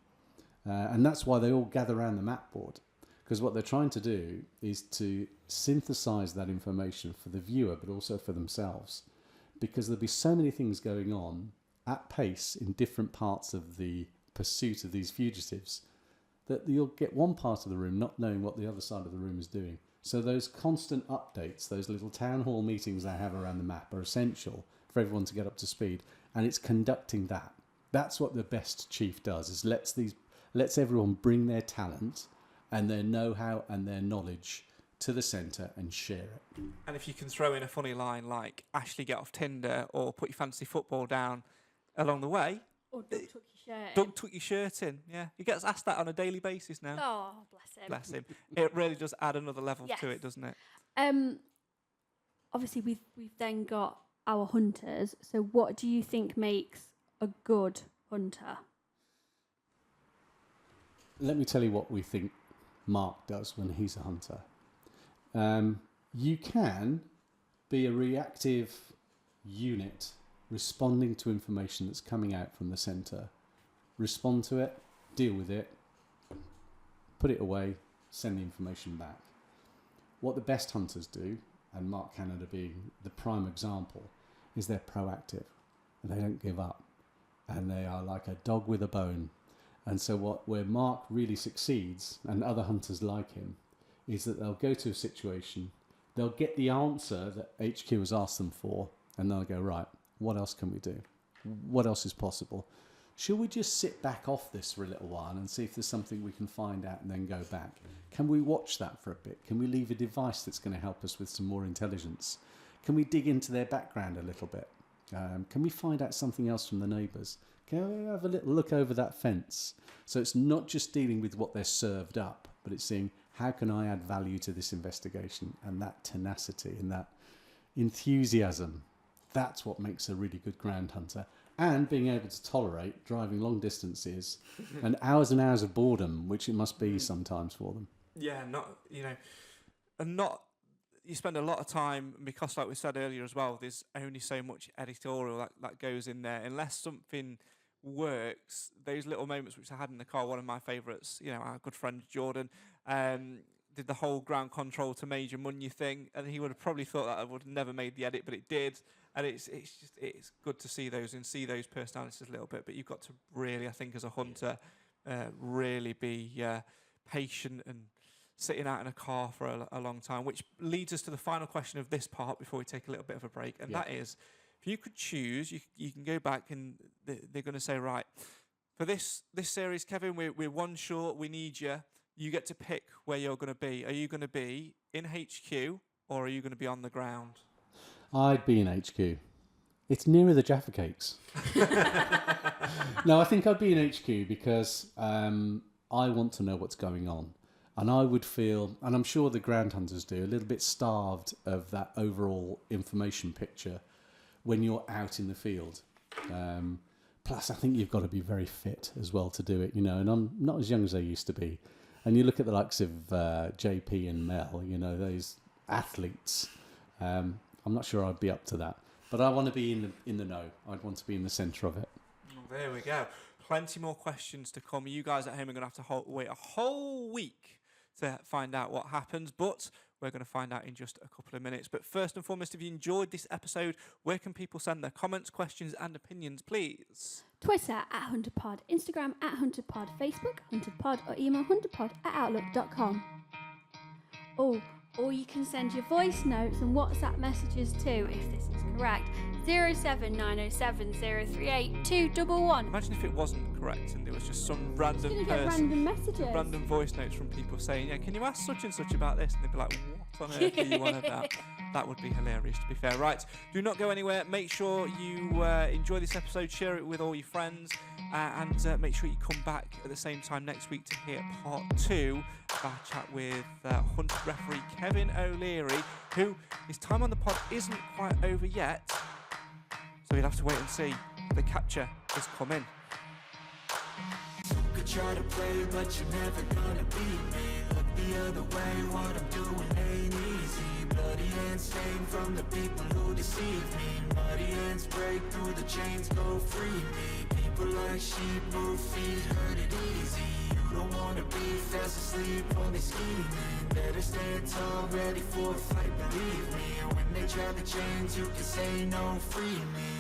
And that's why they all gather around the map board, because what they're trying to do is to synthesize that information for the viewer, but also for themselves. Because there'll be so many things going on at pace in different parts of the pursuit of these fugitives that you'll get one part of the room not knowing what the other side of the room is doing. So those constant updates, those little town hall meetings they have around the map are essential for everyone to get up to speed. And it's conducting that. That's what the best chief does, is lets everyone bring their talent and their know-how and their knowledge to the centre and share it. And if you can throw in a funny line like Ashley, get off Tinder, or put your fantasy football down along the way. Or Doug took your shirt in. Doug took your shirt in, yeah. He gets asked that on a daily basis now. Oh, bless him. Bless him. It really does add another level to it, doesn't it? Obviously, we've then got our hunters. So what do you think makes a good hunter? Let me tell you what we think Mark does when he's a hunter. You can be a reactive unit responding to information that's coming out from the centre. Respond to it, deal with it, put it away, send the information back. What the best hunters do, and Mark Canada being the prime example, is they're proactive and they don't give up. And they are like a dog with a bone. And so where Mark really succeeds, and other hunters like him, is that they'll go to a situation, they'll get the answer that HQ has asked them for, and they'll go, right, what else can we do? What else is possible? Should we just sit back off this for a little while and see if there's something we can find out and then go back? Can we watch that for a bit? Can we leave a device that's going to help us with some more intelligence? Can we dig into their background a little bit? Can we find out something else from the neighbours? Can we have a little look over that fence? So it's not just dealing with what they're served up, but it's seeing how can I add value to this investigation, and that tenacity and that enthusiasm. That's what makes a really good ground hunter. And being able to tolerate driving long distances and hours of boredom, which it must be sometimes for them. Yeah, you spend a lot of time, because like we said earlier as well, there's only so much editorial that goes in there. Unless something works, those little moments which I had in the car, one of my favourites, you know, our good friend Jordan did the whole ground control to Major Munya thing, and he would have probably thought that I would have never made the edit, but it did. And it's good to see those and see those personalities a little bit. But you've got to really, I think, as a hunter, really be patient and sitting out in a car for a long time, which leads us to the final question of this part before we take a little bit of a break, and that is, if you could choose, you can go back and they're going to say, right, for this series, Kevin, we're one short, we need you. You get to pick where you're going to be. Are you going to be in HQ or are you going to be on the ground? I'd be in HQ. It's nearer the Jaffa Cakes. No, I think I'd be in HQ because I want to know what's going on. And I would feel, and I'm sure the ground hunters do, a little bit starved of that overall information picture when you're out in the field. Plus, I think you've got to be very fit as well to do it, you know, and I'm not as young as I used to be. And you look at the likes of JP and Mel, you know, those athletes. I'm not sure I'd be up to that. But I want to be in the know. I'd want to be in the centre of it. Well, there we go. Plenty more questions to come. You guys at home are going to have to wait a whole week to find out what happens, but we're going to find out in just a couple of minutes. But first and foremost, if you enjoyed this episode, where can people send their comments, questions and opinions, please? Twitter @HunterPod, Instagram @HunterPod, Facebook HunterPod, or email hunterpod@outlook.com. Oh, or you can send your voice notes and WhatsApp messages too, if this is correct. 07907038211. Imagine if it wasn't correct and there was just some random Get person, random messages, random voice notes from people saying, yeah, can you ask such and such about this? And they'd be like, what on earth are you on about? That would be hilarious, to be fair. Right, do not go anywhere. Make sure you enjoy this episode, share it with all your friends, and make sure you come back at the same time next week to hear part 2 of our chat with Hunter referee Kevin O'Leary, who his time on the pod isn't quite over yet, so you'll have to wait and see. The capture is coming. You could try to play, but you're never gonna beat me. Look the other way, what I'm doing ain't easy. Bloody hands stained from the people who deceive me. Muddy hands break through the chains, go free me. People like sheep move feet, hurt it easy. You don't wanna be fast asleep when they scheming. Better stand tall, ready for a fight, believe me. When they try the chains, you can say no, free me.